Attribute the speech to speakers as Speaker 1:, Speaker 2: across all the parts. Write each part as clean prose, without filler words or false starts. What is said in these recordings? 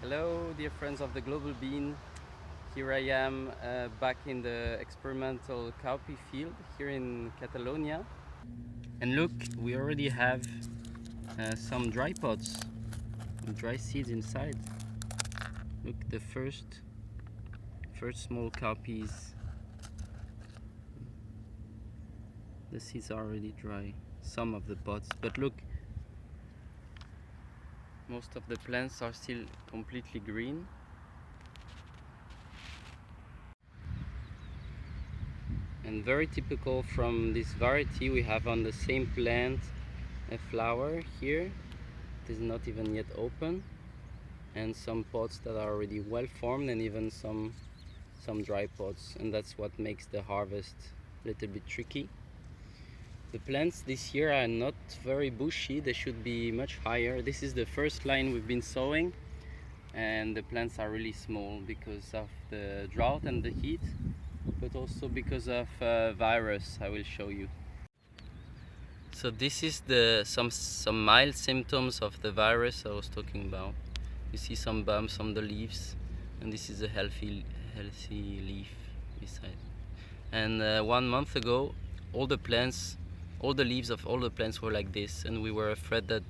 Speaker 1: Hello dear friends of the Global Bean. Here I am back in the experimental cowpea field here in Catalonia. And look, we already have some dry pods with dry seeds inside. Look, the first small cowpeas. The seeds are already dry, some of the pods, but look, most of the plants are still completely green. And very typical from this variety, we have on the same plant a flower here. It is not even yet open, and some pods that are already well formed, and even some dry pods, and that's what makes the harvest a little bit tricky. The plants this year are not very bushy, they should be much higher. This is the first line we've been sowing, and the plants are really small because of the drought and the heat, but also because of virus. I will show you. So this is some mild symptoms of the virus I was talking about. You see some bumps on the leaves, and this is a healthy leaf beside. And 1 month ago, all the leaves of all the plants were like this, and we were afraid that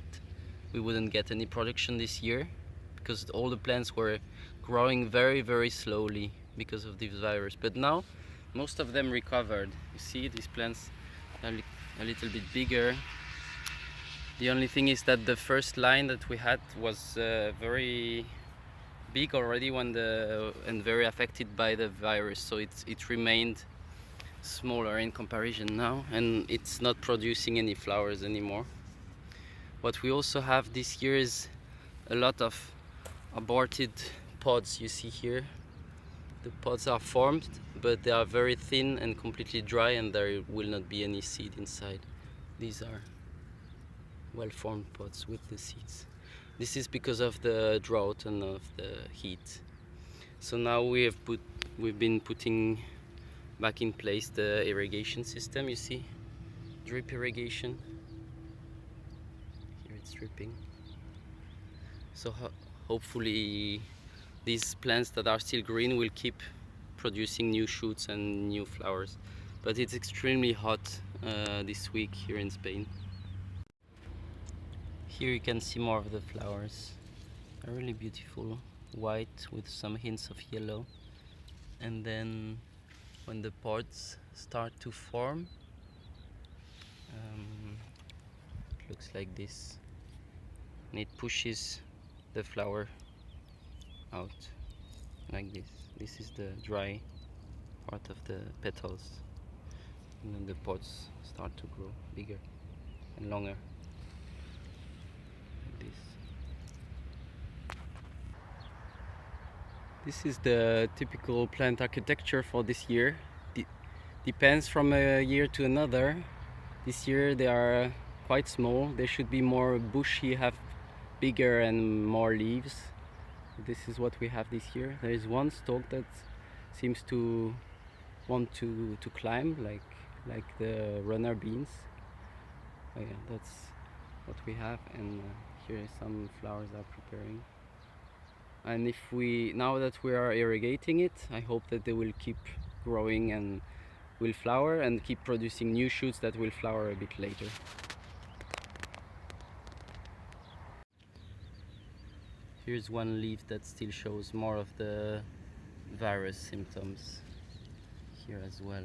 Speaker 1: we wouldn't get any production this year because all the plants were growing very, very slowly because of this virus. But now most of them recovered. You see, these plants are a little bit bigger. The only thing is that the first line that we had was very big already and very affected by the virus, so it remained smaller in comparison now, and it's not producing any flowers anymore. What we also have this year is a lot of aborted pods. You see here, the pods are formed, but they are very thin and completely dry, and there will not be any seed inside. These are well formed pods with the seeds. This is because of the drought and of the heat. So now we've been putting back in place the irrigation system. You see, drip irrigation. Here it's dripping. So hopefully these plants that are still green will keep producing new shoots and new flowers. But it's extremely hot this week here in Spain. Here you can see more of the flowers. They're really beautiful, white with some hints of yellow. And then when the pods start to form, it looks like this, and it pushes the flower out like this. This is the dry part of the petals, and then the pods start to grow bigger and longer like this. This is the typical plant architecture for this year. Depends from a year to another. This year they are quite small. They should be more bushy, have bigger and more leaves. This is what we have this year. There is one stalk that seems to want to climb, like the runner beans. Oh yeah, that's what we have. And here some flowers are preparing. And now that we are irrigating it, I hope that they will keep growing and will flower and keep producing new shoots that will flower a bit later. Here's one leaf that still shows more of the virus symptoms, here as well,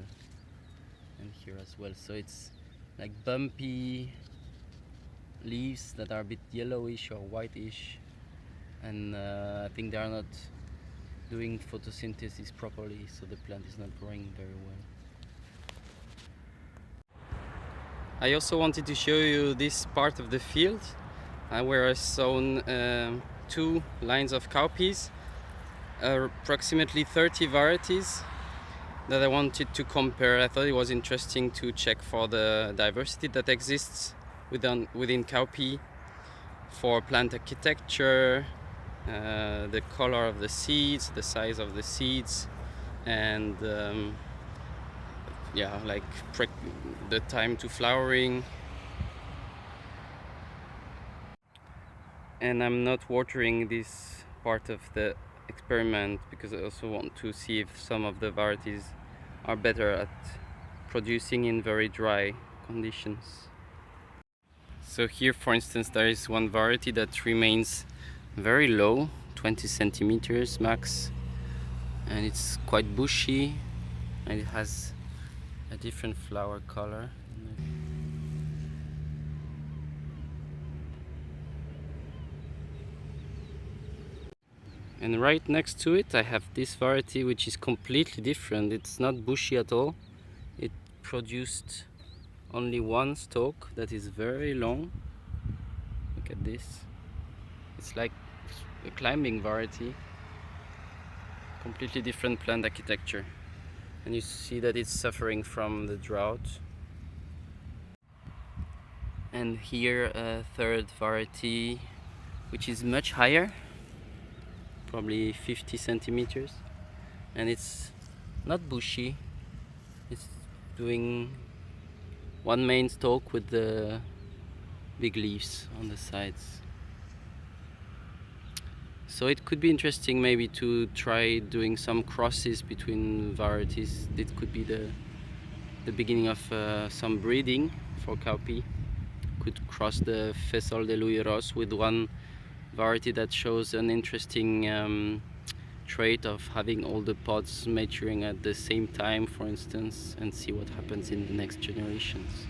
Speaker 1: and here as well. So it's like bumpy leaves that are a bit yellowish or whitish, and I think they are not doing photosynthesis properly, so the plant is not growing very well. I also wanted to show you this part of the field where I've sown 2 lines of cowpeas, approximately 30 varieties that I wanted to compare. I thought it was interesting to check for the diversity that exists within cowpea, for plant architecture, the color of the seeds, the size of the seeds, and yeah, like the time to flowering. And I'm not watering these part of the experiment, because I also want to see if some of the varieties are better at producing in very dry conditions. So here, for instance, there is one variety that remains very low, 20 centimeters max, and it's quite bushy, and it has a different flower color. And right next to it I have this variety, which is completely different. It's not bushy at all. It produced only one stalk that is very long. Look at this. It's like a climbing variety. Completely different plant architecture. And you see that it's suffering from the drought. And here a third variety, which is much higher, probably 50 centimeters, and it's not bushy. It's doing one main stalk with the big leaves on the sides. So it could be interesting maybe to try doing some crosses between varieties. It could be the beginning of some breeding for cowpea. Could cross the Fesol de Luiros with one variety that shows an interesting trait of having all the pods maturing at the same time, for instance, and see what happens in the next generations.